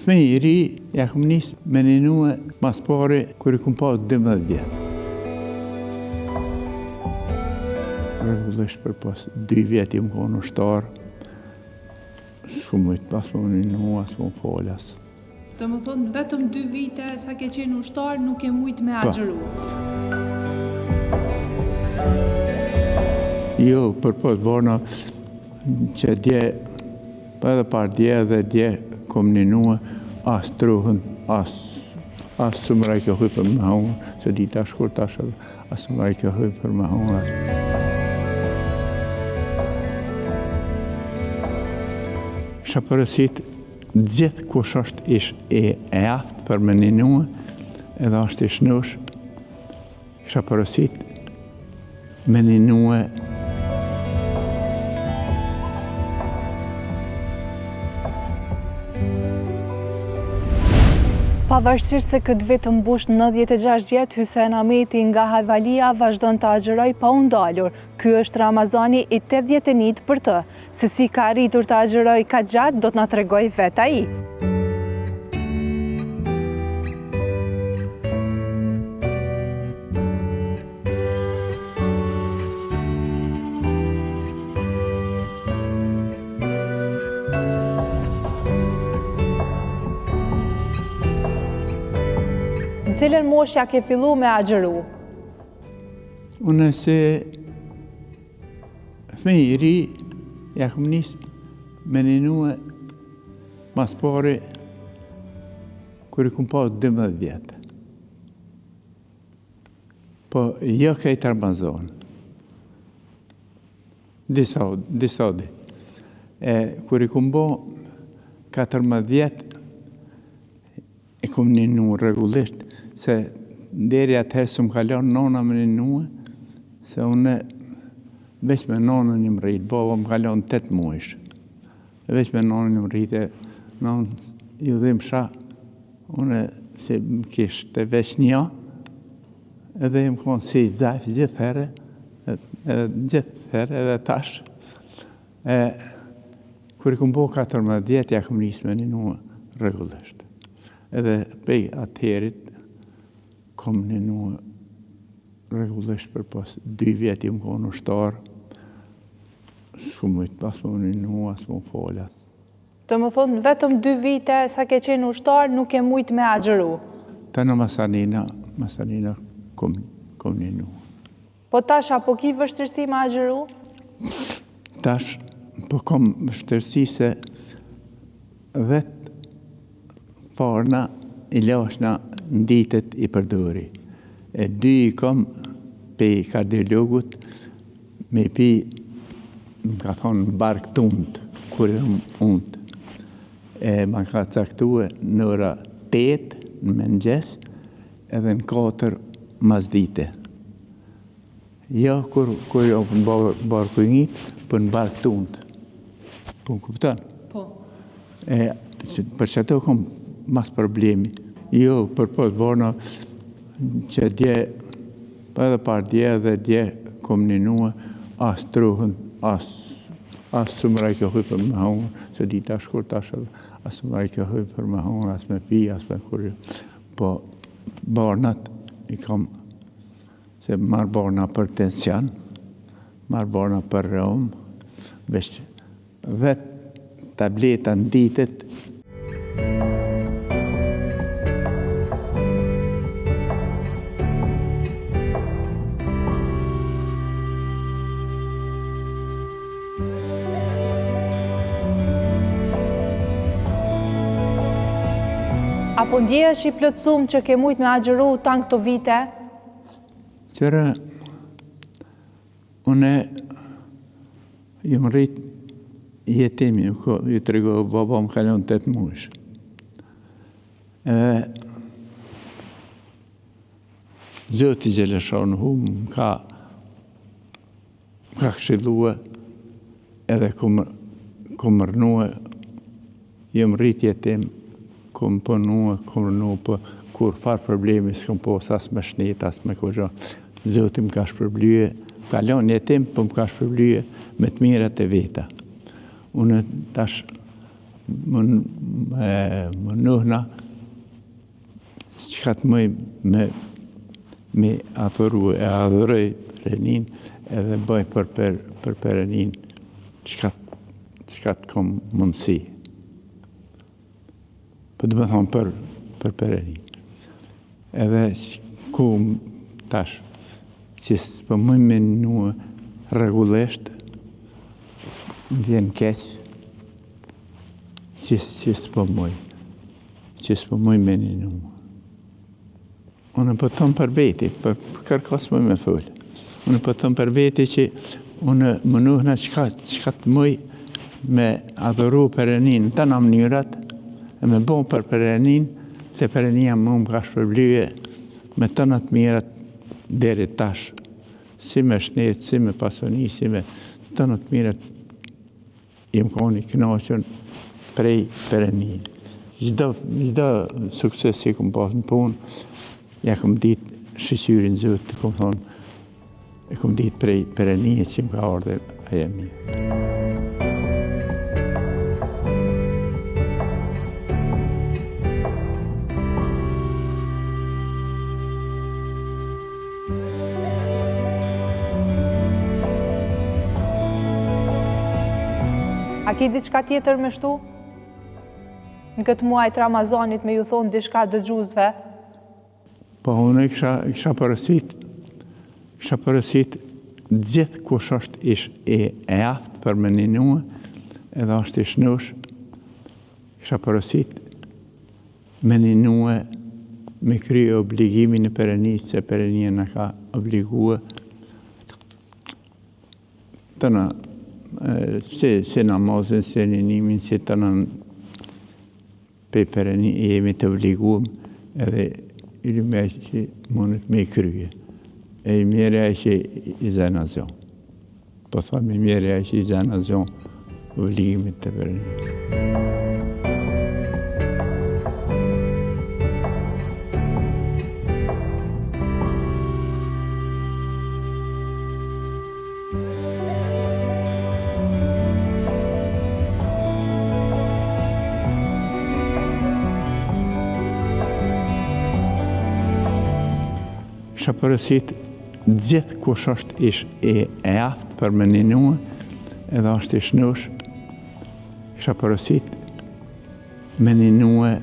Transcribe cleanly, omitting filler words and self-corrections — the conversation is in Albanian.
fëmijë I ri, ja kom nis me ninue mas pari kur I kom pas 12 vjetë. Rregullisht për pas 2 vjetë jam konë ushtar, s'ku mujt pas më ninua, s'mu folas. Do më thonë, vetëm 2 vite sa ke qenë ushtar nuk e mujt me agjeru. Jo, për pas borna që dje, edhe par dje dhe dje kom ninua, as truhën, as së mëra I kjo hyj për me hongë, se dita shkur tash edhe, as së mëra I kjo hyj për me hongë. Isha përësit, gjithë kush është ish e aftë për me ninua, edhe është I shnush, isha përësit me ninua. Pavarësisht se këtë vit mbush 96 vjetë, Hysen Ahmeti nga Hajvalia vazhdon të agjeroj pa u ndalur. Ky është Ramazani I 81 për të. Se si ka arritur të agjeroj ka gjatë, do të na tregoj vet ai. Cilën moshë ja ke fillu me agjeru? Unë se fëmijë I ri, ja kom nis me ninue mas pari kur I kom pas 12 vjetë. Po jo kejtë Ramazan. Disa di. Kur I kom bo 14 vjetë, e kom ninu rregullisht, se deri atëherë s'm kalon nona me ninue, se unë veç me nonën një më rritë, baba më kalon 8 muajsh. Veç me nonën një më rritë, nonë ju dhim sha, unë se më kishte veç një, edhe më konë si vdajf gjithë herë, edhe tash. Kur I kom bo 14 vjetë, ja kom nis me ninue rregullisht. Edhe pej atëherit, kom ninua rregullisht për pas 2 vjetë jam konë ushtar, s'ku mujt pas më ninua, s'mu folas. Do më thonë, vetëm 2 vite sa ke qenë ushtar nuk e mujt me agjeru. Ta në Masanina kom ninua. Po tash apo ki vështirësi me agjeru? Tash po kom vështirësi se vetë parna I lashna në ditët I përdori. E 2 I kom pe kardiologut me pi, më ka thonë bark tunt, kur unt. Ma ka caktue në ora 8 në mëngjes, edhe në 4 mas dite. Jo kur jo në barku njët, për në bark tunt. Po më kupton? Po. Për që ato kom mas problemi. Jo, për pas borna që dje, edhe par dje dhe dje kom ninua, as truhën, as së mëra I kjo hyj për me hongë, se dita shkur tash edhe, as së mëra I kjo hyj për me hongë, as me pi, as me kurjo. Po barnat I kom, se marë barna për tension, marë barna për rëum, veç vetë tableta në ditët. Apo ndjehesh I plotësum që ke mujt me agjeru tanë këto vite? Qëra, une jam rrit jetimi, ju të rego, baba më kalon 8 muajsh. Zoti Gjeleshon më ka këshillue, edhe kom rënue, jam rrit jetim, kom punue, kom rënue, për kur farë problemi, s'kom po as me shnet, as me kogjo. Zoti më ka shpërblyje, kalon jetim, po më ka shpërblyje me të mirat e veta. Unë tash më nuhna që ka të mëj me adhëroj Perenin edhe bëj për Perenin që ka të kom mundësi. Për të më thonë për Perenin. Edhe ku tash, që s'po mëj me nuë regulesht, më vjen keq, që s'po mëj me nuë. Unë po thëmë për veti, për kërkos më me full. Unë po thëmë për veti që unë më nuhna që ka të mëj me adhuru Perenin të në mënyrat, e me bon për Perenin, se Perenia më ka shpërblyje me të në të mirat deri tash, si me shnet, si me pasoni, si me të në të mirat jem koni kënaqën prej Perenin. Gjdo sukses që kom pas në punë, ja kom ditë shqyrin zëtë, kom thonë, e kom ditë prej Perenia që më ka ardhe aja mirë. A ki diçka tjetër me shtu? Në këtë muaj të Ramazanit me ju thonë diçka dëgjuzve? Po, unë kisha përësit gjithë kush është e aftë për me ninua, edhe është i shnush, kisha përësit me ninua me krye obligimin e Perenisë, se Perenia në ka obligua të në si namazin, si ninimin, si të në pe Pereni jemi të obliguam edhe i me që mundet me krye. E i mjere e që i zena zion. Po thëmë i mjere e që i zena zion obligimit të Perenisë. Kisha përësit gjithë kush është e aftë për me ninua, edhe është i shnush, kisha përësit me ninua